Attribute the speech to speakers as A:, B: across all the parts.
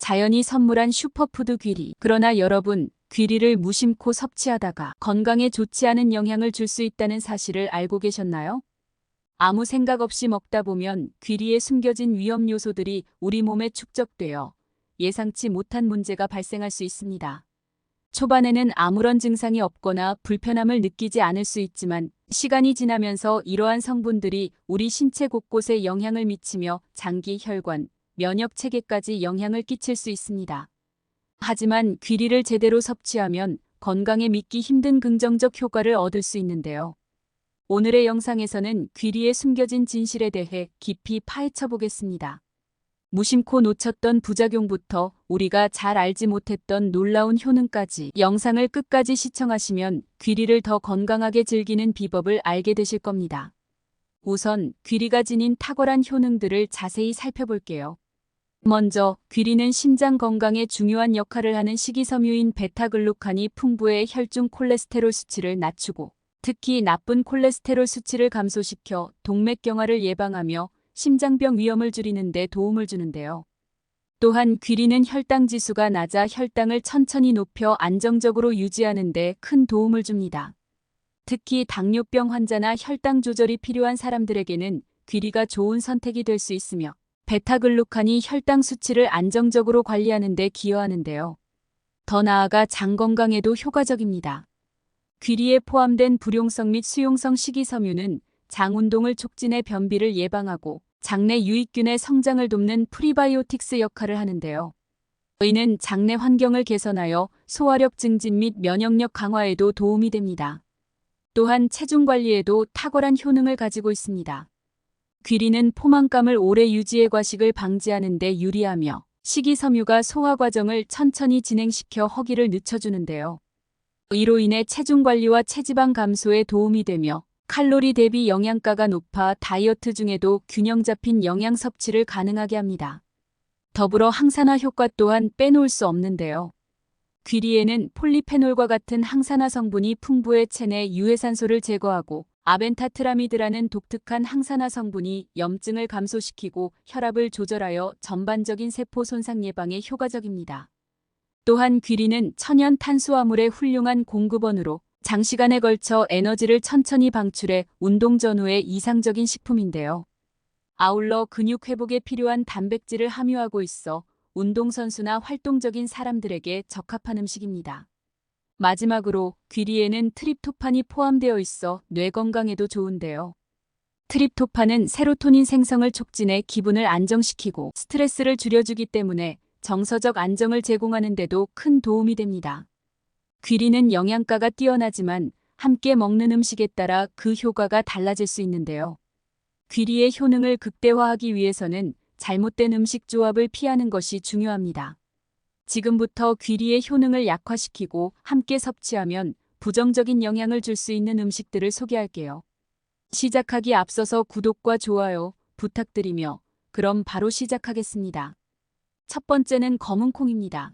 A: 자연이 선물한 슈퍼푸드 귀리. 그러나 여러분, 귀리를 무심코 섭취하다가 건강에 좋지 않은 영향을 줄 수 있다는 사실을 알고 계셨나요? 아무 생각 없이 먹다 보면 귀리에 숨겨진 위험 요소들이 우리 몸에 축적되어 예상치 못한 문제가 발생할 수 있습니다. 초반에는 아무런 증상이 없거나 불편함을 느끼지 않을 수 있지만 시간이 지나면서 이러한 성분들이 우리 신체 곳곳에 영향을 미치며 장기, 혈관, 면역 체계까지 영향을 끼칠 수 있습니다. 하지만 귀리를 제대로 섭취하면 건강에 믿기 힘든 긍정적 효과를 얻을 수 있는데요. 오늘의 영상에서는 귀리에 숨겨진 진실에 대해 깊이 파헤쳐 보겠습니다. 무심코 놓쳤던 부작용부터 우리가 잘 알지 못했던 놀라운 효능까지 영상을 끝까지 시청하시면 귀리를 더 건강하게 즐기는 비법을 알게 되실 겁니다. 우선 귀리가 지닌 탁월한 효능들을 자세히 살펴볼게요. 먼저 귀리는 심장 건강에 중요한 역할을 하는 식이섬유인 베타글루칸이 풍부해 혈중 콜레스테롤 수치를 낮추고 특히 나쁜 콜레스테롤 수치를 감소시켜 동맥경화를 예방하며 심장병 위험을 줄이는 데 도움을 주는데요. 또한 귀리는 혈당 지수가 낮아 혈당을 천천히 높여 안정적으로 유지하는 데 큰 도움을 줍니다. 특히 당뇨병 환자나 혈당 조절이 필요한 사람들에게는 귀리가 좋은 선택이 될 수 있으며 베타글루칸이 혈당 수치를 안정적으로 관리하는 데 기여하는데요. 더 나아가 장 건강에도 효과적입니다. 귀리에 포함된 불용성 및 수용성 식이섬유는 장 운동을 촉진해 변비를 예방하고 장내 유익균의 성장을 돕는 프리바이오틱스 역할을 하는데요. 이는 장내 환경을 개선하여 소화력 증진 및 면역력 강화에도 도움이 됩니다. 또한 체중 관리에도 탁월한 효능을 가지고 있습니다. 귀리는 포만감을 오래 유지해 과식을 방지하는 데 유리하며 식이섬유가 소화 과정을 천천히 진행시켜 허기를 늦춰주는데요. 이로 인해 체중 관리와 체지방 감소에 도움이 되며 칼로리 대비 영양가가 높아 다이어트 중에도 균형 잡힌 영양 섭취를 가능하게 합니다. 더불어 항산화 효과 또한 빼놓을 수 없는데요. 귀리에는 폴리페놀과 같은 항산화 성분이 풍부해 체내 유해산소를 제거하고 아벤타트라미드라는 독특한 항산화 성분이 염증을 감소시키고 혈압을 조절하여 전반적인 세포 손상 예방에 효과적입니다. 또한 귀리는 천연 탄수화물의 훌륭한 공급원으로 장시간에 걸쳐 에너지를 천천히 방출해 운동 전후의 이상적인 식품인데요. 아울러 근육 회복에 필요한 단백질을 함유하고 있어 운동선수나 활동적인 사람들에게 적합한 음식입니다. 마지막으로 귀리에는 트립토판이 포함되어 있어 뇌 건강에도 좋은데요. 트립토판은 세로토닌 생성을 촉진해 기분을 안정시키고 스트레스를 줄여주기 때문에 정서적 안정을 제공하는 데도 큰 도움이 됩니다. 귀리는 영양가가 뛰어나지만 함께 먹는 음식에 따라 그 효과가 달라질 수 있는데요. 귀리의 효능을 극대화하기 위해서는 잘못된 음식 조합을 피하는 것이 중요합니다. 지금부터 귀리의 효능을 약화시키고 함께 섭취하면 부정적인 영향을 줄 수 있는 음식들을 소개할게요. 시작하기 앞서서 구독과 좋아요 부탁드리며 그럼 바로 시작하겠습니다. 첫 번째는 검은콩입니다.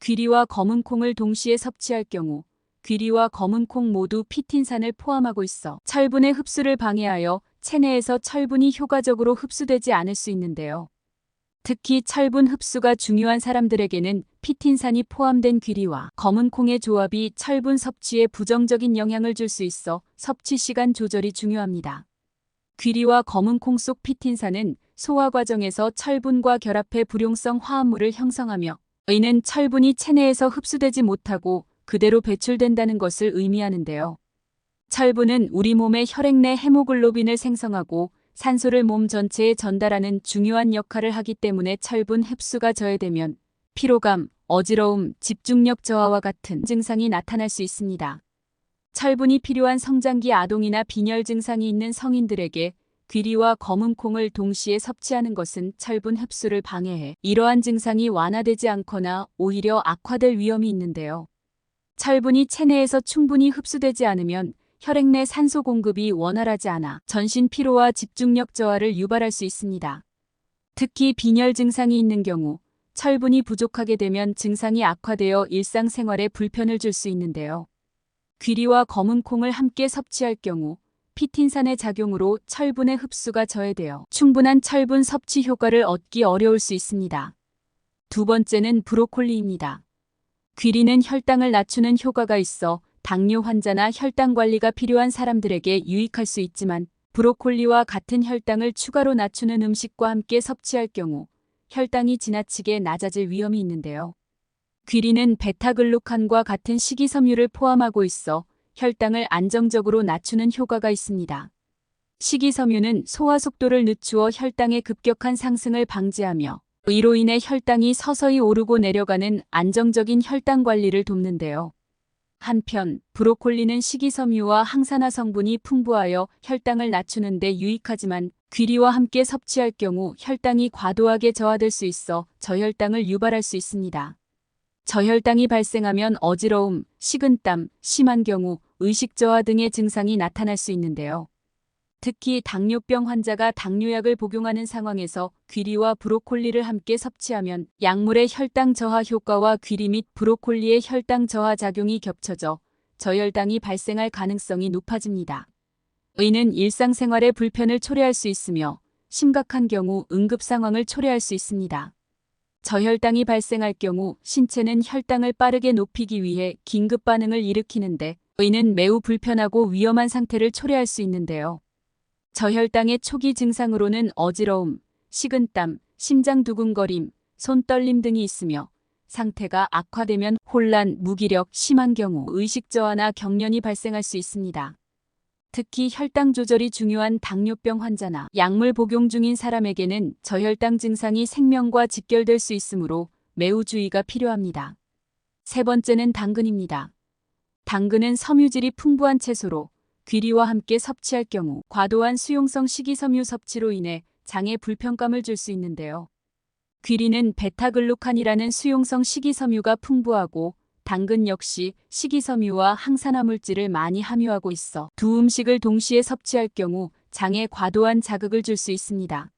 A: 귀리와 검은콩을 동시에 섭취할 경우 귀리와 검은콩 모두 피틴산을 포함하고 있어 철분의 흡수를 방해하여 체내에서 철분이 효과적으로 흡수되지 않을 수 있는데요. 특히 철분 흡수가 중요한 사람들에게는 피틴산이 포함된 귀리와 검은콩의 조합이 철분 섭취에 부정적인 영향을 줄 수 있어 섭취 시간 조절이 중요합니다. 귀리와 검은콩 속 피틴산은 소화 과정에서 철분과 결합해 불용성 화합물을 형성하며 이는 철분이 체내에서 흡수되지 못하고 그대로 배출된다는 것을 의미하는데요. 철분은 우리 몸의 혈액 내 헤모글로빈을 생성하고 산소를 몸 전체에 전달하는 중요한 역할을 하기 때문에 철분 흡수가 저해되면 피로감, 어지러움, 집중력 저하와 같은 증상이 나타날 수 있습니다. 철분이 필요한 성장기 아동이나 빈혈 증상이 있는 성인들에게 귀리와 검은콩을 동시에 섭취하는 것은 철분 흡수를 방해해 이러한 증상이 완화되지 않거나 오히려 악화될 위험이 있는데요. 철분이 체내에서 충분히 흡수되지 않으면 혈액 내 산소 공급이 원활하지 않아 전신 피로와 집중력 저하를 유발할 수 있습니다. 특히 빈혈 증상이 있는 경우 철분이 부족하게 되면 증상이 악화되어 일상생활에 불편을 줄 수 있는데요. 귀리와 검은콩을 함께 섭취할 경우 피틴산의 작용으로 철분의 흡수가 저해되어 충분한 철분 섭취 효과를 얻기 어려울 수 있습니다. 두 번째는 브로콜리입니다. 귀리는 혈당을 낮추는 효과가 있어 당뇨 환자나 혈당 관리가 필요한 사람들에게 유익할 수 있지만 브로콜리와 같은 혈당을 추가로 낮추는 음식과 함께 섭취할 경우 혈당이 지나치게 낮아질 위험이 있는데요. 귀리는 베타글루칸과 같은 식이섬유를 포함하고 있어 혈당을 안정적으로 낮추는 효과가 있습니다. 식이섬유는 소화 속도를 늦추어 혈당의 급격한 상승을 방지하며 이로 인해 혈당이 서서히 오르고 내려가는 안정적인 혈당 관리를 돕는데요. 한편 브로콜리는 식이섬유와 항산화 성분이 풍부하여 혈당을 낮추는 데 유익하지만 귀리와 함께 섭취할 경우 혈당이 과도하게 저하될 수 있어 저혈당을 유발할 수 있습니다. 저혈당이 발생하면 어지러움, 식은땀, 심한 경우 의식 저하 등의 증상이 나타날 수 있는데요. 특히 당뇨병 환자가 당뇨약을 복용하는 상황에서 귀리와 브로콜리를 함께 섭취하면 약물의 혈당 저하 효과와 귀리 및 브로콜리의 혈당 저하 작용이 겹쳐져 저혈당이 발생할 가능성이 높아집니다. 이는 일상생활의 불편을 초래할 수 있으며 심각한 경우 응급 상황을 초래할 수 있습니다. 저혈당이 발생할 경우 신체는 혈당을 빠르게 높이기 위해 긴급 반응을 일으키는데 이는 매우 불편하고 위험한 상태를 초래할 수 있는데요. 저혈당의 초기 증상으로는 어지러움, 식은땀, 심장 두근거림, 손떨림 등이 있으며 상태가 악화되면 혼란, 무기력, 심한 경우 의식 저하나 경련이 발생할 수 있습니다. 특히 혈당 조절이 중요한 당뇨병 환자나 약물 복용 중인 사람에게는 저혈당 증상이 생명과 직결될 수 있으므로 매우 주의가 필요합니다. 세 번째는 당근입니다. 당근은 섬유질이 풍부한 채소로 귀리와 함께 섭취할 경우 과도한 수용성 식이섬유 섭취로 인해 장에 불편감을 줄 수 있는데요. 귀리는 베타글루칸이라는 수용성 식이섬유가 풍부하고 당근 역시 식이섬유와 항산화 물질을 많이 함유하고 있어 두 음식을 동시에 섭취할 경우 장에 과도한 자극을 줄 수 있습니다.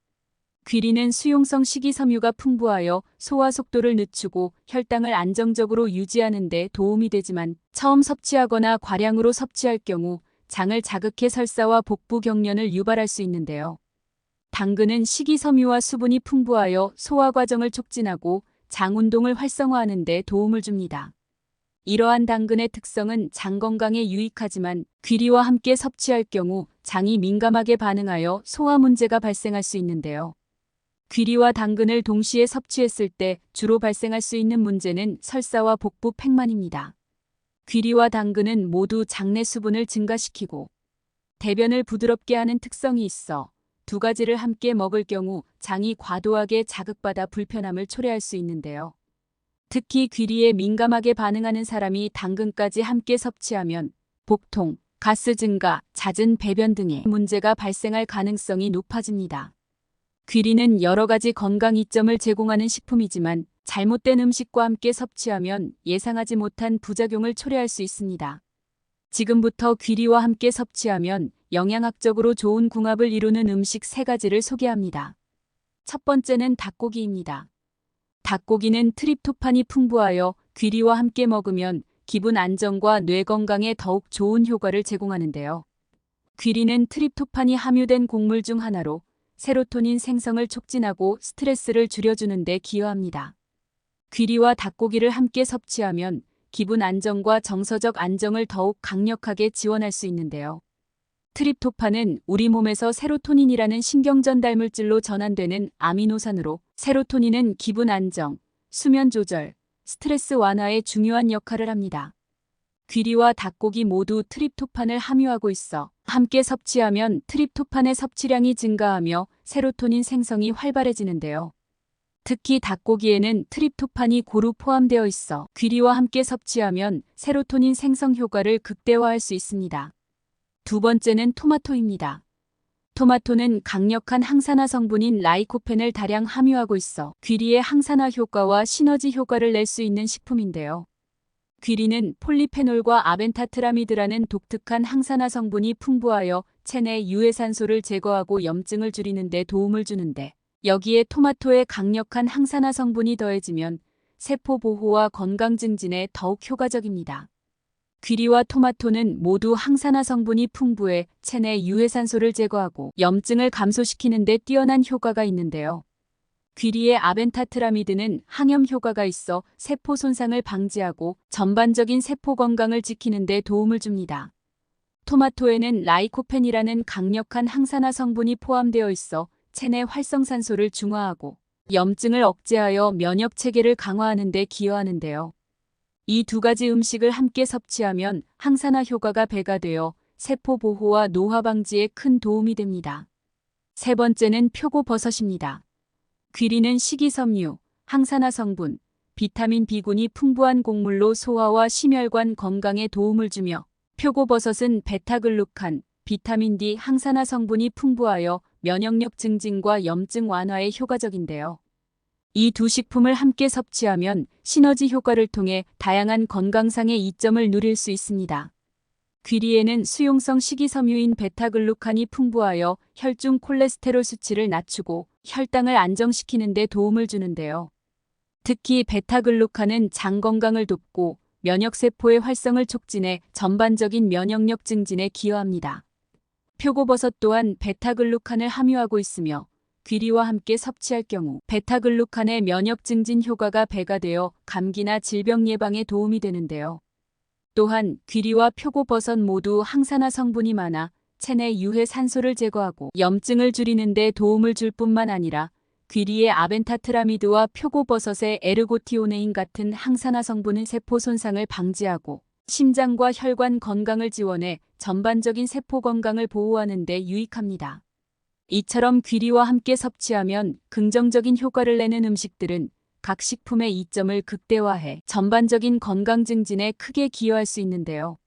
A: 귀리는 수용성 식이섬유가 풍부하여 소화 속도를 늦추고 혈당을 안정적으로 유지하는 데 도움이 되지만 처음 섭취하거나 과량으로 섭취할 경우 장을 자극해 설사와 복부 경련을 유발할 수 있는데요. 당근은 식이섬유와 수분이 풍부하여 소화 과정을 촉진하고 장 운동을 활성화하는 데 도움을 줍니다. 이러한 당근의 특성은 장 건강에 유익하지만 귀리와 함께 섭취할 경우 장이 민감하게 반응하여 소화 문제가 발생할 수 있는데요. 귀리와 당근을 동시에 섭취했을 때 주로 발생할 수 있는 문제는 설사와 복부 팽만입니다. 귀리와 당근은 모두 장내 수분을 증가시키고 대변을 부드럽게 하는 특성이 있어 두 가지를 함께 먹을 경우 장이 과도하게 자극받아 불편함을 초래할 수 있는데요. 특히 귀리에 민감하게 반응하는 사람이 당근까지 함께 섭취하면 복통, 가스 증가, 잦은 배변 등의 문제가 발생할 가능성이 높아집니다. 귀리는 여러 가지 건강 이점을 제공하는 식품이지만 잘못된 음식과 함께 섭취하면 예상하지 못한 부작용을 초래할 수 있습니다. 지금부터 귀리와 함께 섭취하면 영양학적으로 좋은 궁합을 이루는 음식 3가지를 소개합니다. 첫 번째는 닭고기입니다. 닭고기는 트립토판이 풍부하여 귀리와 함께 먹으면 기분 안정과 뇌 건강에 더욱 좋은 효과를 제공하는데요. 귀리는 트립토판이 함유된 곡물 중 하나로 세로토닌 생성을 촉진하고 스트레스를 줄여주는 데 기여합니다. 귀리와 닭고기를 함께 섭취하면 기분 안정과 정서적 안정을 더욱 강력하게 지원할 수 있는데요. 트립토판은 우리 몸에서 세로토닌이라는 신경전달 물질로 전환되는 아미노산으로 세로토닌은 기분 안정, 수면 조절, 스트레스 완화에 중요한 역할을 합니다. 귀리와 닭고기 모두 트립토판을 함유하고 있어 함께 섭취하면 트립토판의 섭취량이 증가하며 세로토닌 생성이 활발해지는데요. 특히 닭고기에는 트립토판이 고루 포함되어 있어 귀리와 함께 섭취하면 세로토닌 생성 효과를 극대화할 수 있습니다. 두 번째는 토마토입니다. 토마토는 강력한 항산화 성분인 라이코펜을 다량 함유하고 있어 귀리의 항산화 효과와 시너지 효과를 낼 수 있는 식품인데요. 귀리는 폴리페놀과 아벤타트라미드라는 독특한 항산화 성분이 풍부하여 체내 유해산소를 제거하고 염증을 줄이는 데 도움을 주는데 여기에 토마토의 강력한 항산화 성분이 더해지면 세포 보호와 건강 증진에 더욱 효과적입니다. 귀리와 토마토는 모두 항산화 성분이 풍부해 체내 유해산소를 제거하고 염증을 감소시키는 데 뛰어난 효과가 있는데요. 귀리의 아벤타트라미드는 항염 효과가 있어 세포 손상을 방지하고 전반적인 세포 건강을 지키는 데 도움을 줍니다. 토마토에는 라이코펜이라는 강력한 항산화 성분이 포함되어 있어 체내 활성산소를 중화하고 염증을 억제하여 면역 체계를 강화하는 데 기여하는데요. 이 두 가지 음식을 함께 섭취하면 항산화 효과가 배가 되어 세포 보호와 노화 방지에 큰 도움이 됩니다. 세 번째는 표고버섯입니다. 귀리는 식이섬유, 항산화 성분, 비타민 B군이 풍부한 곡물로 소화와 심혈관 건강에 도움을 주며 표고버섯은 베타글루칸, 비타민 D 항산화 성분이 풍부하여 면역력 증진과 염증 완화에 효과적인데요. 이 두 식품을 함께 섭취하면 시너지 효과를 통해 다양한 건강상의 이점을 누릴 수 있습니다. 귀리에는 수용성 식이섬유인 베타글루칸이 풍부하여 혈중 콜레스테롤 수치를 낮추고 혈당을 안정시키는 데 도움을 주는데요. 특히 베타글루칸은 장 건강을 돕고 면역세포의 활성을 촉진해 전반적인 면역력 증진에 기여합니다. 표고버섯 또한 베타글루칸을 함유하고 있으며 귀리와 함께 섭취할 경우 베타글루칸의 면역 증진 효과가 배가 되어 감기나 질병 예방에 도움이 되는데요. 또한 귀리와 표고버섯 모두 항산화 성분이 많아 체내 유해 산소를 제거하고 염증을 줄이는 데 도움을 줄 뿐만 아니라 귀리의 아벤타트라미드와 표고버섯의 에르고티오네인 같은 항산화 성분은 세포 손상을 방지하고 심장과 혈관 건강을 지원해 전반적인 세포 건강을 보호하는 데 유익합니다. 이처럼 귀리와 함께 섭취하면 긍정적인 효과를 내는 음식들은 각 식품의 이점을 극대화해 전반적인 건강 증진에 크게 기여할 수 있는데요.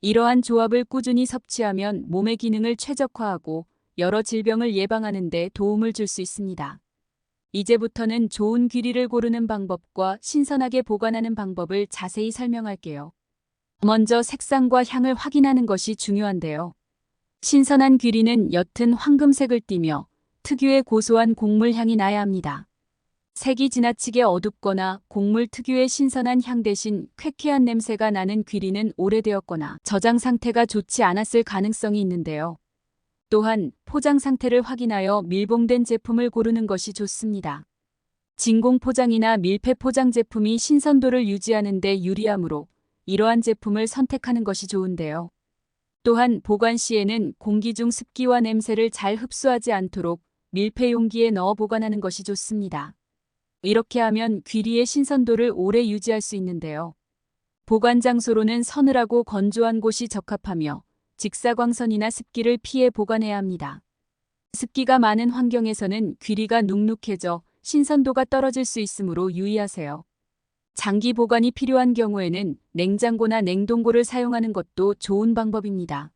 A: 이러한 조합을 꾸준히 섭취하면 몸의 기능을 최적화하고 여러 질병을 예방하는 데 도움을 줄 수 있습니다. 이제부터는 좋은 귀리를 고르는 방법과 신선하게 보관하는 방법을 자세히 설명할게요. 먼저 색상과 향을 확인하는 것이 중요한데요. 신선한 귀리는 옅은 황금색을 띠며 특유의 고소한 곡물 향이 나야 합니다. 색이 지나치게 어둡거나 곡물 특유의 신선한 향 대신 쾌쾌한 냄새가 나는 귀리는 오래되었거나 저장 상태가 좋지 않았을 가능성이 있는데요. 또한 포장 상태를 확인하여 밀봉된 제품을 고르는 것이 좋습니다. 진공 포장이나 밀폐 포장 제품이 신선도를 유지하는 데 유리하므로 이러한 제품을 선택하는 것이 좋은데요. 또한 보관 시에는 공기 중 습기와 냄새를 잘 흡수하지 않도록 밀폐 용기에 넣어 보관하는 것이 좋습니다. 이렇게 하면 귀리의 신선도를 오래 유지할 수 있는데요. 보관 장소로는 서늘하고 건조한 곳이 적합하며 직사광선이나 습기를 피해 보관해야 합니다. 습기가 많은 환경에서는 귀리가 눅눅해져 신선도가 떨어질 수 있으므로 유의하세요. 장기 보관이 필요한 경우에는 냉장고나 냉동고를 사용하는 것도 좋은 방법입니다.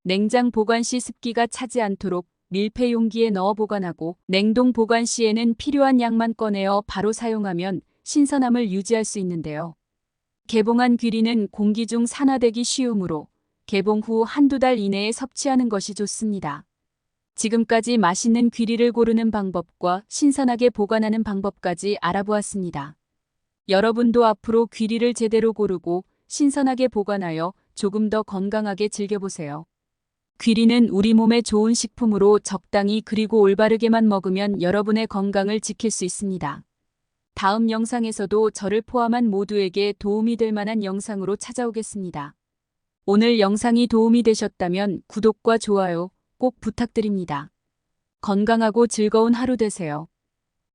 A: 냉장 보관 시 습기가 차지 않도록 밀폐 용기에 넣어 보관하고 냉동 보관 시에는 필요한 양만 꺼내어 바로 사용하면 신선함을 유지할 수 있는데요. 개봉한 귀리는 공기 중 산화되기 쉬우므로 개봉 후 한두 달 이내에 섭취하는 것이 좋습니다. 지금까지 맛있는 귀리를 고르는 방법과 신선하게 보관하는 방법까지 알아보았습니다. 여러분도 앞으로 귀리를 제대로 고르고 신선하게 보관하여 조금 더 건강하게 즐겨보세요. 귀리는 우리 몸에 좋은 식품으로 적당히 그리고 올바르게만 먹으면 여러분의 건강을 지킬 수 있습니다. 다음 영상에서도 저를 포함한 모두에게 도움이 될 만한 영상으로 찾아오겠습니다. 오늘 영상이 도움이 되셨다면 구독과 좋아요 꼭 부탁드립니다. 건강하고 즐거운 하루 되세요.